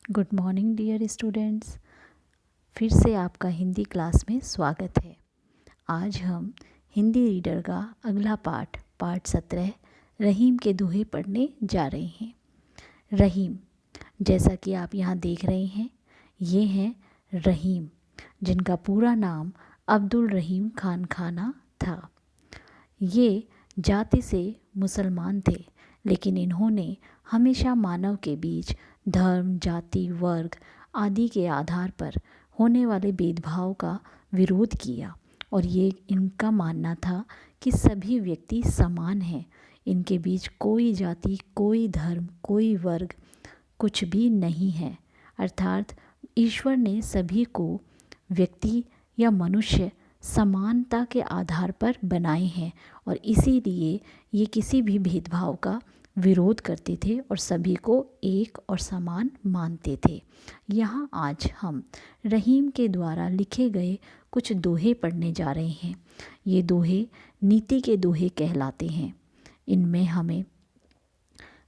Good morning dear students. फिर से आपका हिंदी क्लास में स्वागत है। आज हम हिंदी रीडर का अगला पाठ 17 रहीम के दोहे पढ़ने जा रहे हैं। रहीम, जैसा कि आप यहाँ देख रहे हैं, ये हैं रहीम, जिनका पूरा नाम अब्दुल रहीम खान खाना था। ये जाति से मुसलमान थे, लेकिन इन्होंने हमेशा मानव के बीच धर्म, जाति, वर्ग आदि के आधार पर होने वाले भेदभाव का विरोध किया और ये इनका मानना था कि सभी व्यक्ति समान हैं। इनके बीच कोई जाति, कोई धर्म, कोई वर्ग कुछ भी नहीं है। अर्थात ईश्वर ने सभी को व्यक्ति या मनुष्य समानता के आधार पर बनाए हैं और इसीलिए ये किसी भी भेदभाव का विरोध करते थे और सभी को एक और समान मानते थे। यहाँ आज हम रहीम के द्वारा लिखे गए कुछ दोहे पढ़ने जा रहे हैं। ये दोहे नीति के दोहे कहलाते हैं। इनमें हमें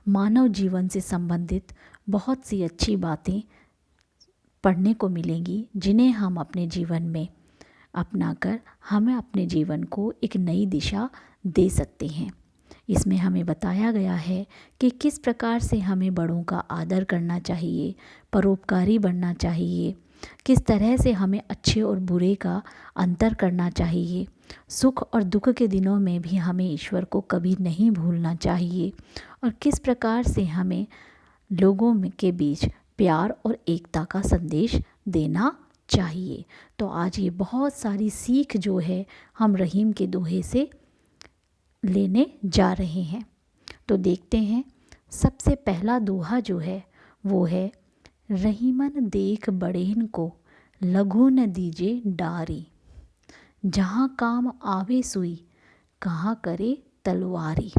मानव जीवन से संबंधित बहुत सी अच्छी बातें पढ़ने को मिलेंगी, जिन्हें हम अपने जीवन में अपनाकर हमें अपने जीवन को एक नई दिशा दे सकते हैं। इसमें हमें बताया गया है कि किस प्रकार से हमें बड़ों का आदर करना चाहिए, परोपकारी बनना चाहिए, किस तरह से हमें अच्छे और बुरे का अंतर करना चाहिए, सुख और दुख के दिनों में भी हमें ईश्वर को कभी नहीं भूलना चाहिए और किस प्रकार से हमें लोगों के बीच प्यार और एकता का संदेश देना चाहिए। तो आज ये बहुत सारी सीख जो है हम रहीम के दोहे से लेने जा रहे हैं। तो देखते हैं, सबसे पहला दोहा जो है वो है, रहीमन देख बड़ेन को लघु न दीजे डारी, जहाँ काम आवे सुई कहाँ करे तलवारी।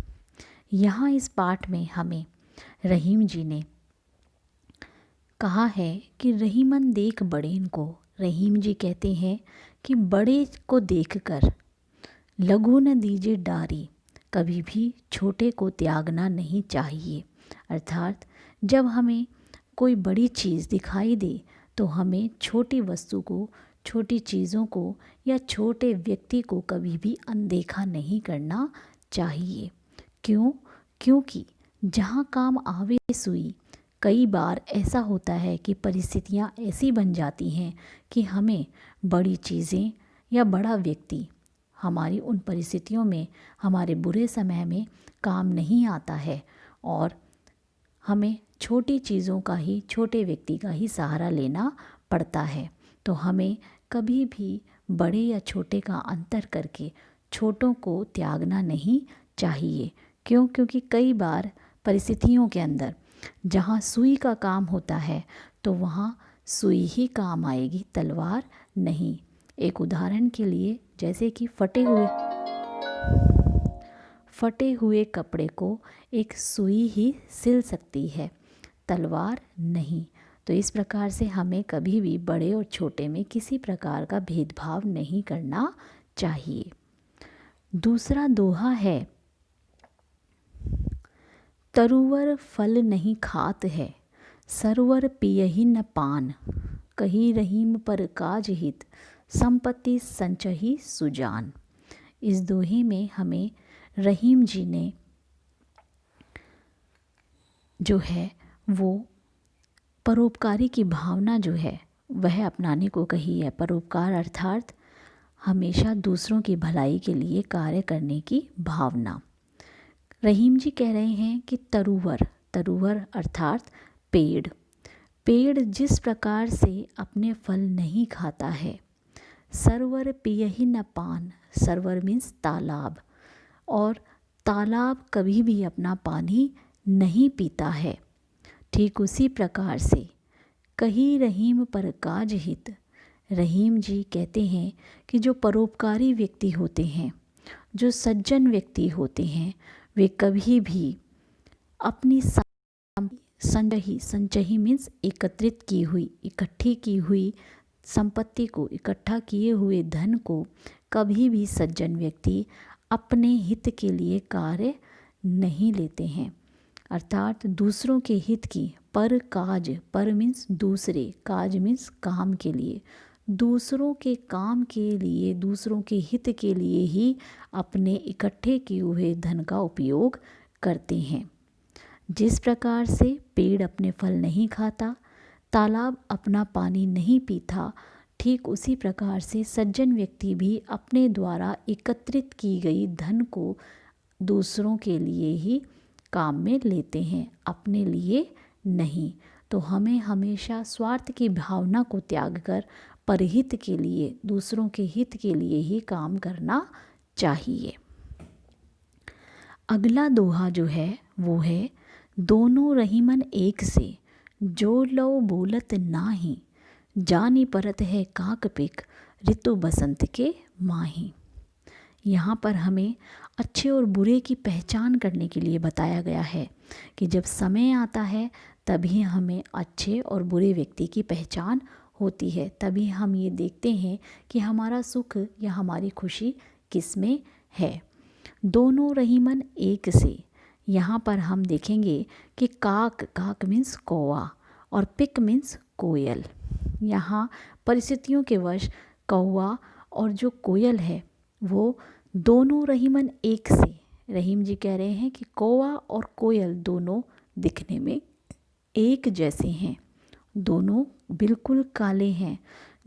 यहाँ इस पाठ में हमें रहीम जी ने कहा है कि रहीमन देख बड़ेन को, रहीम जी कहते हैं कि बड़े को देखकर लघु न दीजिए डारी, कभी भी छोटे को त्यागना नहीं चाहिए। अर्थात जब हमें कोई बड़ी चीज़ दिखाई दे तो हमें छोटी वस्तु को, छोटी चीज़ों को या छोटे व्यक्ति को कभी भी अनदेखा नहीं करना चाहिए। क्यों? क्योंकि जहाँ काम आवे सुई, कई बार ऐसा होता है कि परिस्थितियाँ ऐसी बन जाती हैं कि हमें बड़ी चीज़ें या बड़ा व्यक्ति हमारी उन परिस्थितियों में, हमारे बुरे समय में काम नहीं आता है और हमें छोटी चीज़ों का ही, छोटे व्यक्ति का ही सहारा लेना पड़ता है। तो हमें कभी भी बड़े या छोटे का अंतर करके छोटों को त्यागना नहीं चाहिए। क्यों? क्योंकि कई बार परिस्थितियों के अंदर जहाँ सुई का काम होता है तो वहाँ सुई ही काम आएगी, तलवार नहीं। एक उदाहरण के लिए, जैसे कि फटे हुए कपड़े को एक सुई ही सिल सकती है, तलवार नहीं। तो इस प्रकार से हमें कभी भी बड़े और छोटे में किसी प्रकार का भेदभाव नहीं करना चाहिए। दूसरा दोहा है, तरुवर फल नहीं खात है, सरवर पियहि न पान, कही रहीम पर काज हित, संपत्ति संचही सुजान। इस दोहे में हमें रहीम जी ने जो है वो परोपकारी की भावना जो है वह अपनाने को कही है। परोपकार अर्थात हमेशा दूसरों की भलाई के लिए कार्य करने की भावना। रहीम जी कह रहे हैं कि तरुवर अर्थात पेड़ जिस प्रकार से अपने फल नहीं खाता है, सरवर पियहि न पान, सरवर मीन्स तालाब, और तालाब कभी भी अपना पानी नहीं पीता है, ठीक उसी प्रकार से कही रहीम पर काज हित। रहीम जी कहते हैं कि जो परोपकारी व्यक्ति होते हैं, जो सज्जन व्यक्ति होते हैं, वे कभी भी अपनी संचही मीन्स एकत्रित की हुई, इकट्ठी की हुई संपत्ति को, इकट्ठा किए हुए धन को कभी भी सज्जन व्यक्ति अपने हित के लिए कार्य नहीं लेते हैं। अर्थात दूसरों के हित की, पर काज, पर मीन्स दूसरे, काज मीन्स काम के लिए, दूसरों के काम के लिए, दूसरों के हित के लिए ही अपने इकट्ठे किए हुए धन का उपयोग करते हैं। जिस प्रकार से पेड़ अपने फल नहीं खाता, तालाब अपना पानी नहीं पीता, ठीक उसी प्रकार से सज्जन व्यक्ति भी अपने द्वारा एकत्रित की गई धन को दूसरों के लिए ही काम में लेते हैं, अपने लिए नहीं। तो हमें हमेशा स्वार्थ की भावना को त्याग कर परहित के लिए, दूसरों के हित के लिए ही काम करना चाहिए। अगला दोहा जो है वो है, दोनों रहीमन एक से, जो लो बोलत नाही, जानी परत है काक पिक, ऋतु बसंत के माही। यहाँ पर हमें अच्छे और बुरे की पहचान करने के लिए बताया गया है कि जब समय आता है तभी हमें अच्छे और बुरे व्यक्ति की पहचान होती है, तभी हम ये देखते हैं कि हमारा सुख या हमारी खुशी किस में है। दोनों रहीमन एक से, यहाँ पर हम देखेंगे कि काक, काक मीन्स कौवा, और पिक मीन्स कोयल। यहाँ परिस्थितियों के वश कौवा और जो कोयल है वो दोनों रहीमन एक से, रहीम जी कह रहे हैं कि कौवा और कोयल दोनों दिखने में एक जैसे हैं, दोनों बिल्कुल काले हैं।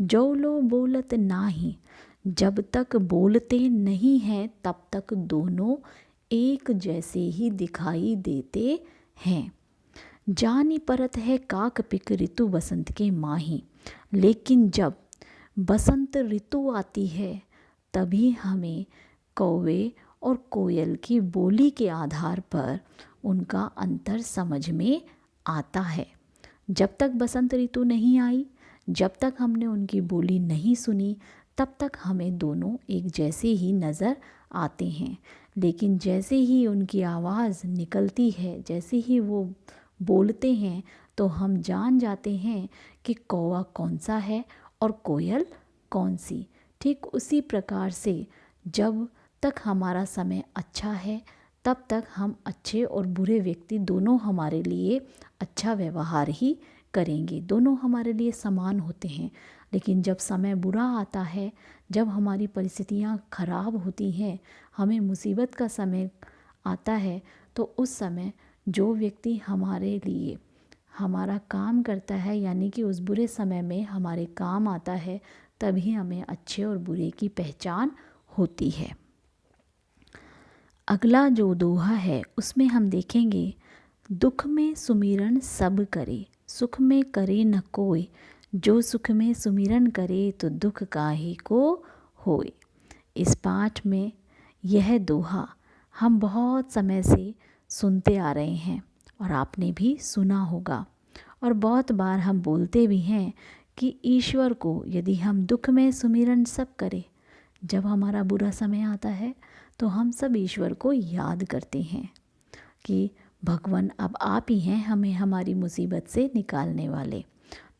जो लो बोलत नाही, जब तक बोलते नहीं हैं तब तक दोनों एक जैसे ही दिखाई देते हैं। जानी परत है काक पिक, ऋतु बसंत के माही, लेकिन जब बसंत ऋतु आती है तभी हमें कौवे और कोयल की बोली के आधार पर उनका अंतर समझ में आता है। जब तक बसंत ऋतु नहीं आई, जब तक हमने उनकी बोली नहीं सुनी, तब तक हमें दोनों एक जैसे ही नज़र आते हैं। लेकिन जैसे ही उनकी आवाज़ निकलती है, जैसे ही वो बोलते हैं, तो हम जान जाते हैं कि कौवा कौन सा है और कोयल कौन सी। ठीक उसी प्रकार से जब तक हमारा समय अच्छा है तब तक हम अच्छे और बुरे व्यक्ति दोनों हमारे लिए अच्छा व्यवहार ही करेंगे, दोनों हमारे लिए समान होते हैं। लेकिन जब समय बुरा आता है, जब हमारी परिस्थितियाँ खराब होती हैं, हमें मुसीबत का समय आता है, तो उस समय जो व्यक्ति हमारे लिए हमारा काम करता है, यानी कि उस बुरे समय में हमारे काम आता है, तभी हमें अच्छे और बुरे की पहचान होती है। अगला जो दोहा है उसमें हम देखेंगे, दुख में सुमिरन सब करे, सुख में करे न कोई, जो सुख में सुमिरन करे तो दुख काहे को होए। इस पाठ में यह दोहा हम बहुत समय से सुनते आ रहे हैं और आपने भी सुना होगा, और बहुत बार हम बोलते भी हैं कि ईश्वर को यदि हम दुख में सुमिरन सब करें, जब हमारा बुरा समय आता है तो हम सब ईश्वर को याद करते हैं कि भगवान अब आप ही हैं हमें हमारी मुसीबत से निकालने वाले।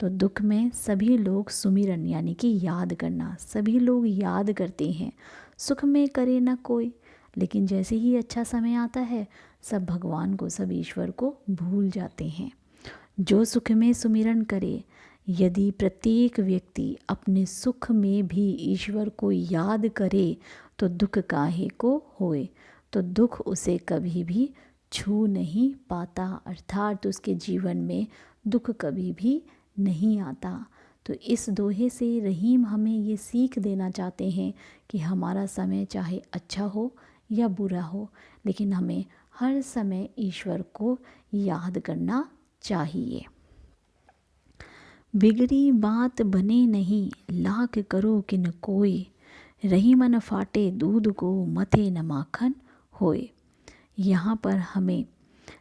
तो दुख में सभी लोग सुमिरन यानी कि याद करना, सभी लोग याद करते हैं। सुख में करे ना कोई, लेकिन जैसे ही अच्छा समय आता है सब भगवान को, सब ईश्वर को भूल जाते हैं। जो सुख में सुमिरन करे, यदि प्रत्येक व्यक्ति अपने सुख में भी ईश्वर को याद करे तो दुख काहे को होए, तो दुख उसे कभी भी छू नहीं पाता, अर्थात उसके जीवन में दुख कभी भी नहीं आता। तो इस दोहे से रहीम हमें ये सीख देना चाहते हैं कि हमारा समय चाहे अच्छा हो या बुरा हो, लेकिन हमें हर समय ईश्वर को याद करना चाहिए। बिगड़ी बात बने नहीं, लाख करो किन कोई, रही मन फाटे दूध को, मथे न माखन होए। यहाँ पर हमें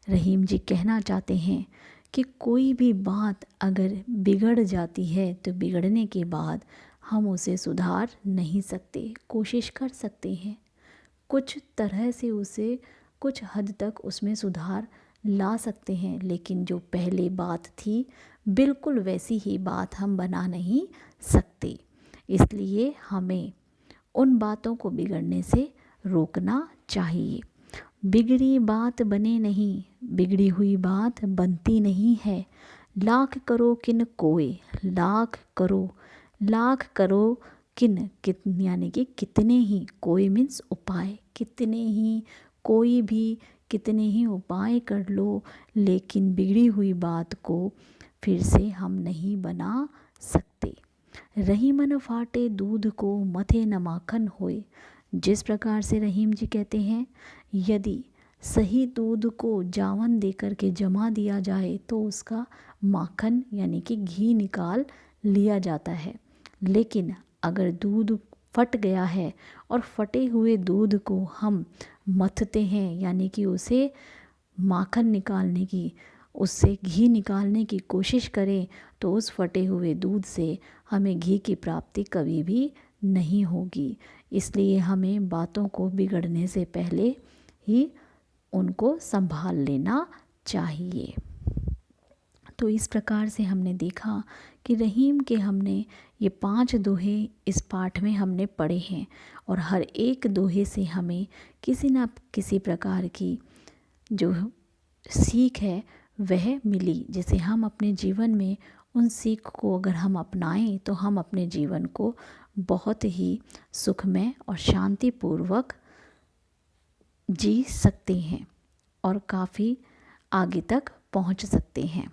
रहीम जी कहना चाहते हैं कि कोई भी बात अगर बिगड़ जाती है तो बिगड़ने के बाद हम उसे सुधार नहीं सकते, कोशिश कर सकते हैं कुछ तरह से उसे कुछ हद तक उसमें सुधार ला सकते हैं, लेकिन जो पहले बात थी बिल्कुल वैसी ही बात हम बना नहीं सकते। इसलिए हमें उन बातों को बिगड़ने से रोकना चाहिए। बिगड़ी बात बने नहीं, बिगड़ी हुई बात बनती नहीं है। लाख करो किन कोय, लाख करो किन यानी कि कितने ही, कोई मीन्स उपाय, कितने ही, कोई भी कितने ही उपाय कर लो, लेकिन बिगड़ी हुई बात को फिर से हम नहीं बना सकते। रही मन फाटे दूध को, मथे न माखन होए। जिस प्रकार से रहीम जी कहते हैं, यदि सही दूध को जावन दे कर के जमा दिया जाए तो उसका माखन यानी कि घी निकाल लिया जाता है, लेकिन अगर दूध फट गया है और फटे हुए दूध को हम मथते हैं यानी कि उसे माखन निकालने की, उससे घी निकालने की कोशिश करें, तो उस फटे हुए दूध से हमें घी की प्राप्ति कभी भी नहीं होगी। इसलिए हमें बातों को बिगड़ने से पहले ही उनको संभाल लेना चाहिए। तो इस प्रकार से हमने देखा कि रहीम के हमने ये 5 दोहे इस पाठ में हमने पढ़े हैं, और हर एक दोहे से हमें किसी न किसी प्रकार की जो सीख है वह मिली, जिसे हम अपने जीवन में उन सीख को अगर हम अपनाएं तो हम अपने जीवन को बहुत ही सुखमय और शांतिपूर्वक जी सकते हैं और काफ़ी आगे तक पहुंच सकते हैं।